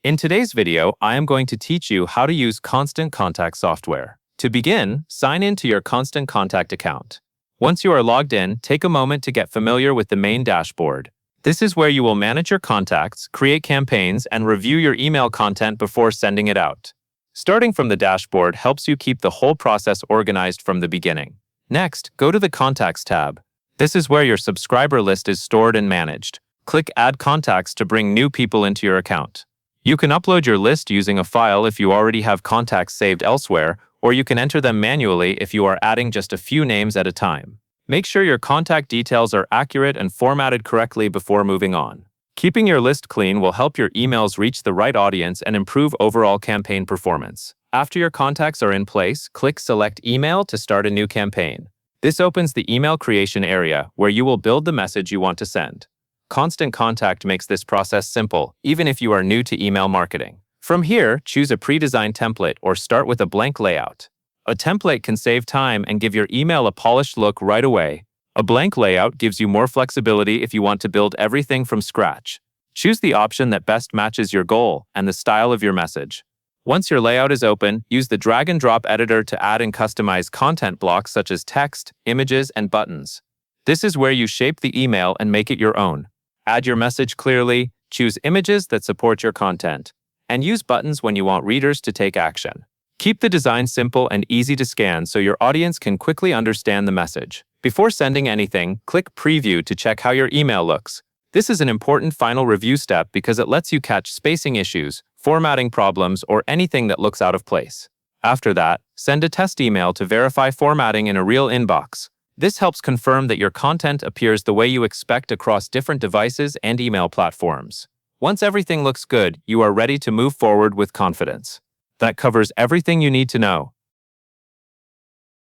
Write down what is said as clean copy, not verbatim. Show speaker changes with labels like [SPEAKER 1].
[SPEAKER 1] In today's video, I am going to teach you how to use Constant Contact software. To begin, sign in to your Constant Contact account. Once you are logged in, take a moment to get familiar with the main dashboard. This is where you will manage your contacts, create campaigns, and review your email content before sending it out. Starting from the dashboard helps you keep the whole process organized from the beginning. Next, go to the Contacts tab. This is where your subscriber list is stored and managed. Click Add Contacts to bring new people into your account. You can upload your list using a file if you already have contacts saved elsewhere, or you can enter them manually if you are adding just a few names at a time. Make sure your contact details are accurate and formatted correctly before moving on. Keeping your list clean will help your emails reach the right audience and improve overall campaign performance. After your contacts are in place, click Select Email to start a new campaign. This opens the email creation area where you will build the message you want to send. Constant Contact makes this process simple, even if you are new to email marketing. From here, choose a pre-designed template or start with a blank layout. A template can save time and give your email a polished look right away. A blank layout gives you more flexibility if you want to build everything from scratch. Choose the option that best matches your goal and the style of your message. Once your layout is open, use the drag-and-drop editor to add and customize content blocks such as text, images, and buttons. This is where you shape the email and make it your own. Add your message clearly, choose images that support your content, and use buttons when you want readers to take action. Keep the design simple and easy to scan so your audience can quickly understand the message. Before sending anything, click Preview to check how your email looks. This is an important final review step because it lets you catch spacing issues, formatting problems, or anything that looks out of place. After that, send a test email to verify formatting in a real inbox. This helps confirm that your content appears the way you expect across different devices and email platforms. Once everything looks good, you are ready to move forward with confidence. That covers everything you need to know.